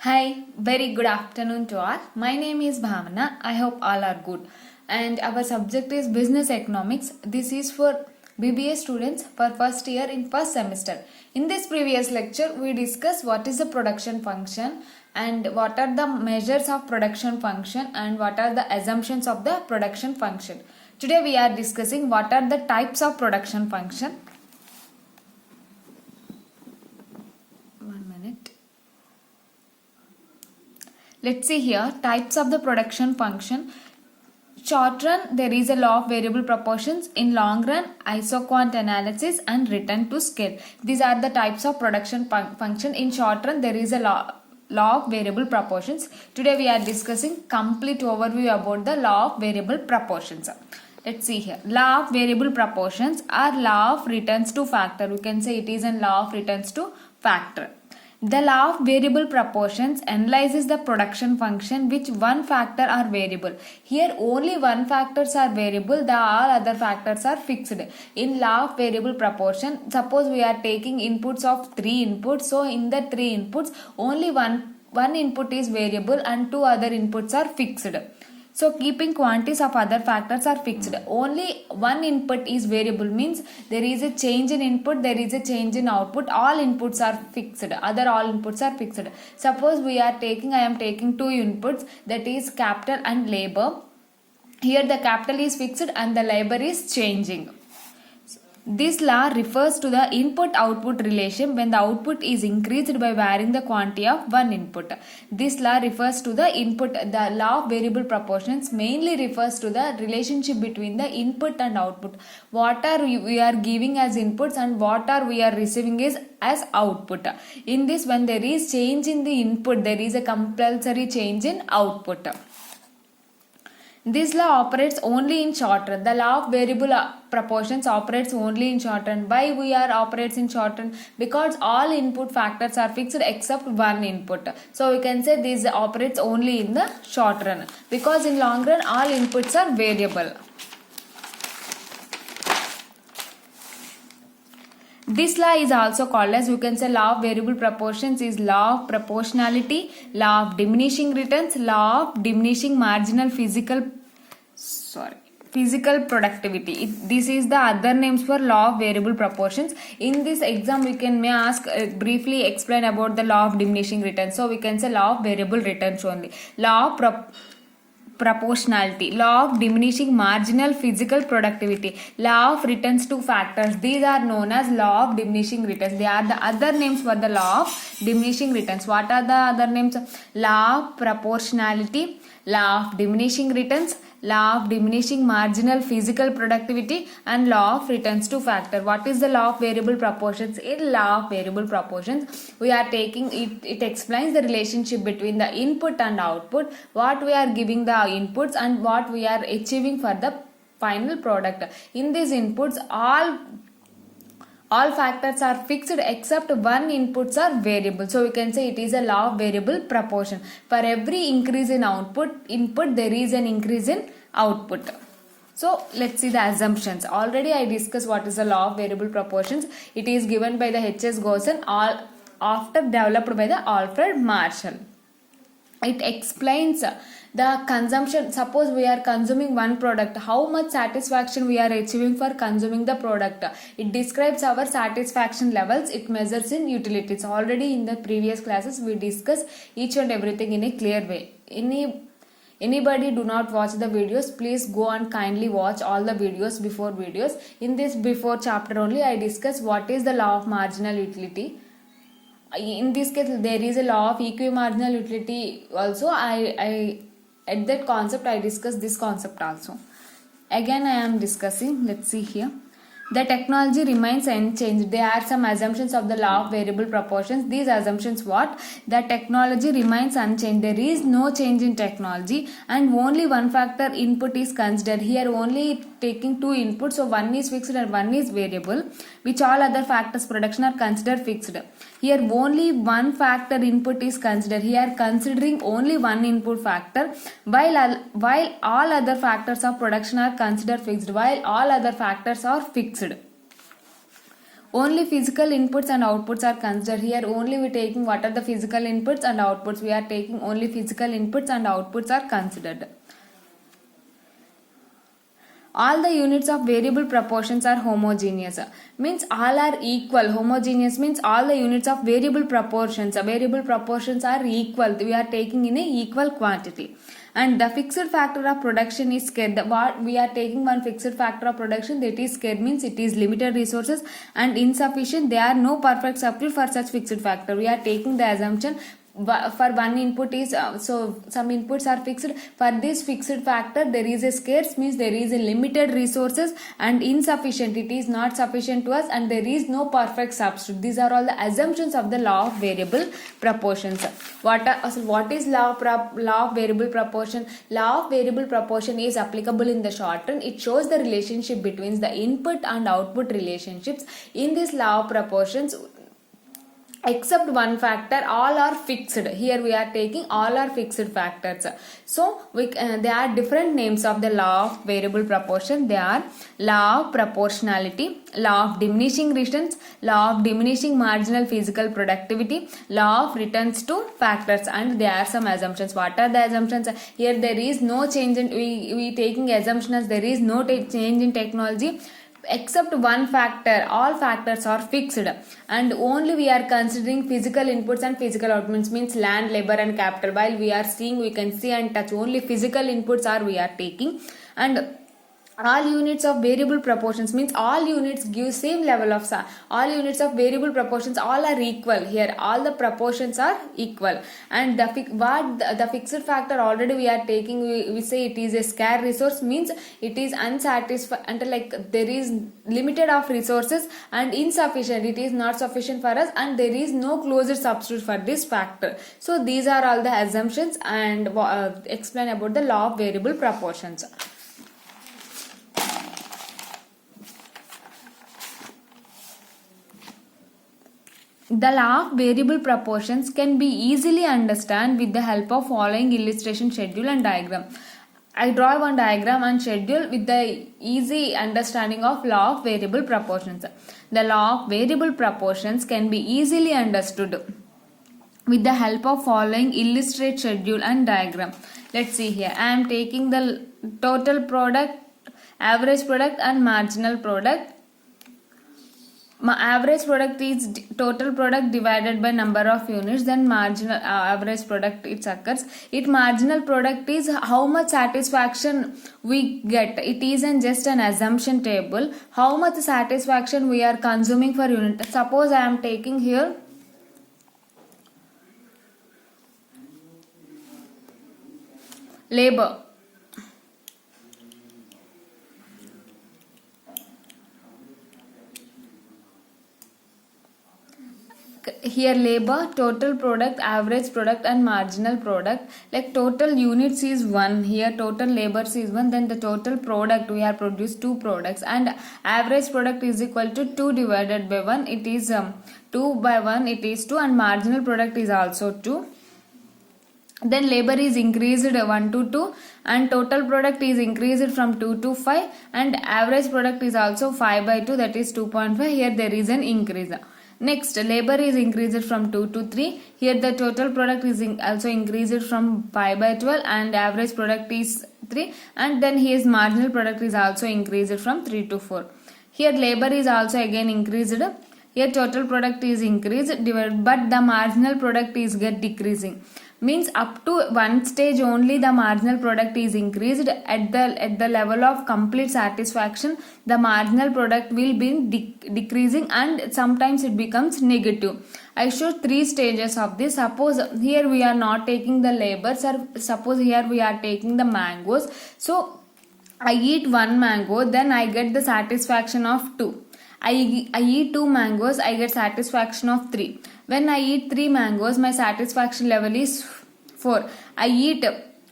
Hi, very good afternoon to all. My name is Bhavana. I hope all are good. And our subject is business economics. This is for BBA students for first year in first semester. In this previous lecture, we discuss what is the production function and what are the measures of production function and what are the assumptions of the production function. Today we are discussing what are the types of production function. One minute. Let's see here types of the production function. Short run, there is a law of variable proportions. In long run, isoquant analysis and return to scale. These are the types of production function. In short run, there is a law of variable proportions. Today we are discussing complete overview about the law of variable proportions. Let's see here. Law of variable proportions are law of returns to factor. We can say it is a law of returns to factor. The law of variable proportions analyzes the production function which one factor are variable. Here only one factors are variable, the all other factors are fixed. In law of variable proportion, suppose we are taking inputs of 3 inputs. So in the 3 inputs, only one input is variable and 2 other inputs are fixed. So keeping quantities of other factors are fixed. Only one input is variable means there is a change in input, there is a change in output. All inputs are fixed. Other all inputs are fixed. Suppose I am taking 2 inputs, that is capital and labor. Here the capital is fixed and the labor is changing. This law refers to the input-output relation when the output is increased by varying the quantity of one input. This law refers to the input. The law of variable proportions mainly refers to the relationship between the input and output. What are we are giving as inputs and what are we are receiving as output. In this, when there is change in the input, there is a compulsory change in output. This law operates only in short run. The law of variable proportions operates only in short run. Why we are operates in short run? Because all input factors are fixed except one input. So we can say this operates only in the short run. Because in long run all inputs are variable. This law is also called as, you can say, law of variable proportions is law of proportionality, law of diminishing returns, law of diminishing marginal physical productivity. This is the other names for law of variable proportions. In this exam we may ask briefly explain about the law of diminishing returns. So we can say law of variable returns only. Law of proportionality, law of diminishing marginal physical productivity, law of returns to factors. These are known as law of diminishing returns. They are the other names for the law of diminishing returns. What are the other names? Law of proportionality, law of diminishing returns, law of diminishing marginal physical productivity, and law of returns to factor. What is the law of variable proportions? In law of variable proportions, we are taking it explains the relationship between the input and output, what we are giving the inputs and what we are achieving for the final product. In these inputs, all factors are fixed except one inputs are variable. So we can say it is a law of variable proportion. For every increase in input, there is an increase in output. So let's see the assumptions. Already I discussed what is the law of variable proportions. It is given by the H.S. Gosson after developed by the Alfred Marshall. It explains the consumption. Suppose we are consuming one product, how much satisfaction we are achieving for consuming the product. It describes our satisfaction levels. It measures in utilities. Already in the previous classes we discussed each and everything in a clear way. Anybody do not watch the videos, please go and kindly watch all the videos before videos. In this before chapter only I discuss what is the law of marginal utility. In this case there is a law of equimarginal utility also. I at that concept I discussed this concept also. Again I am discussing. Let's see here. The technology remains unchanged. There are some assumptions of the law of variable proportions. These assumptions what? The technology remains unchanged. There is no change in technology and only one factor input is considered. Here only taking 2 inputs. So one is fixed and one is variable, which all other factors production are considered fixed. Here only one factor input is considered. Here considering only one input factor, while all other factors of production are considered fixed, while all other factors are fixed. Only physical inputs and outputs are considered. Here only we taking what are the physical inputs and outputs. We are taking only physical inputs and outputs are considered. All the units of variable proportions are homogeneous, means all are equal. Homogeneous means all the units of variable proportions are equal. We are taking in a equal quantity. And the fixed factor of production is scarce. What we are taking one fixed factor of production, that is scarce, means it is limited resources and insufficient. There are no perfect substitute for such fixed factor. We are taking the assumption for one input is so some inputs are fixed. For this fixed factor there is a scarce, means there is a limited resources and insufficient, it is not sufficient to us, and there is no perfect substitute. These are all the assumptions of the law of variable proportions. What is law of variable proportion? Law of variable proportion is applicable in the short run. It shows the relationship between the input and output relationships. In this law of proportions, except one factor, all are fixed. Here we are taking all are fixed factors. So there are different names of the law of variable proportion. They are law of proportionality, law of diminishing returns, law of diminishing marginal physical productivity, law of returns to factors, and there are some assumptions. What are the assumptions? Here there is no change in we taking assumption as there is no change in technology. Except one factor, all factors are fixed, and only we are considering physical inputs and physical outputs, means land, labor and capital. While we are seeing, we can see and touch, only physical inputs are we are taking. And all units of variable proportions, means all units give same level of all units of variable proportions all are equal. Here all the proportions are equal, and the fixed factor already we are taking, we say it is a scarce resource, means it is unsatisfied, until like there is limited of resources and insufficient, it is not sufficient for us, and there is no closer substitute for this factor. So these are all the assumptions and explain about the law of variable proportions. The law of variable proportions can be easily understood with the help of following illustration, schedule and diagram. I draw one diagram and schedule with the easy understanding of law of variable proportions. The law of variable proportions can be easily understood with the help of following illustrate, schedule and diagram. Let's see here. I am taking the total product, average product and marginal product. My average product is total product divided by number of units, then marginal average product it occurs. It marginal product is how much satisfaction we get. It is just an assumption table. How much satisfaction we are consuming per unit. Suppose I am taking here labor. Here labor, total product, average product and marginal product. Like total units is 1, here total labors is 1, then the total product we have produced 2 products, and average product is equal to 2 divided by 1, it is 2 by 1 it is 2, and marginal product is also 2. Then labor is increased 1 to 2, and total product is increased from 2 to 5, and average product is also 5 by 2, that is 2.5. Here there is an increase. Next, labor is increased from 2 to 3. Here the total product is also increased from 5 by 12, and average product is 3. And then his marginal product is also increased from 3 to 4. Here labor is also again increased. Here total product is increased, but the marginal product is decreasing. Means up to one stage only the marginal product is increased. At the level of complete satisfaction, the marginal product will be decreasing, and sometimes it becomes negative. I showed 3 stages of this. Suppose here we are not taking the labors, or suppose here we are taking the mangoes. So I eat 1 mango, then I get the satisfaction of 2. I eat 2 mangoes, I get satisfaction of 3. When I eat 3 mangoes, my satisfaction level is 4. I eat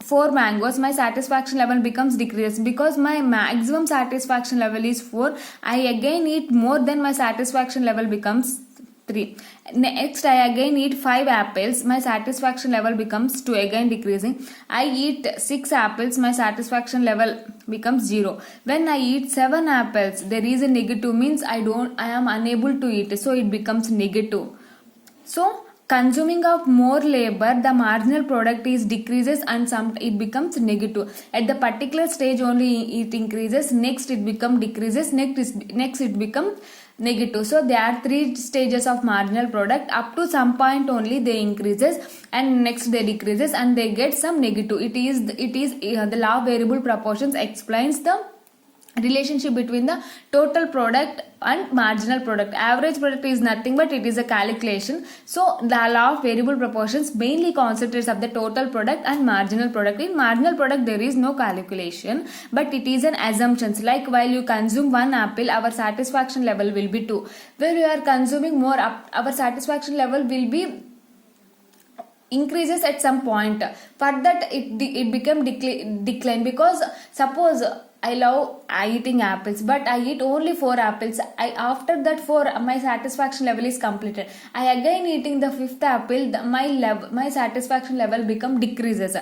4 mangoes, my satisfaction level becomes decreased. Because my maximum satisfaction level is 4, I again eat more, then my satisfaction level becomes 3. Next, I again eat 5 apples. My satisfaction level becomes 2, again decreasing. I eat 6 apples. My satisfaction level becomes 0. When I eat 7 apples, there is a negative, means I am unable to eat. So it becomes negative. So consuming of more labor, the marginal product is decreases and it becomes negative. At the particular stage only it increases, next it become decreases, next it becomes negative. So there are 3 stages of marginal product. Up to some point only they increases and next they decreases and they get some negative. It is the law of variable proportions explains the relationship between the total product and marginal product. Average product is nothing but it is a calculation. So the law of variable proportions mainly concentrates of the total product and marginal product. In marginal product there is no calculation, but it is an assumption. Like while you consume 1 apple, our satisfaction level will be 2. Where you are consuming more, our satisfaction level will be increases at some point. For that it become decline, because suppose I love eating apples, but I eat only 4 apples. After that 4, my satisfaction level is completed. I again eating the 5th apple, my satisfaction level become decreases.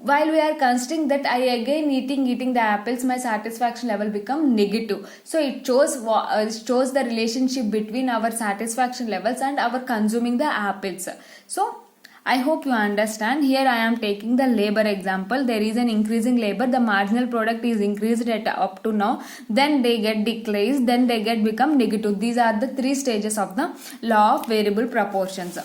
While we are considering that I again eating the apples, my satisfaction level become negative. So it shows the relationship between our satisfaction levels and our consuming the apples. So I hope you understand. Here I am taking the labor example. There is an increasing labor. The marginal product is increased at up to now. Then they get decreased. Then they get become negative. These are the 3 stages of the law of variable proportions.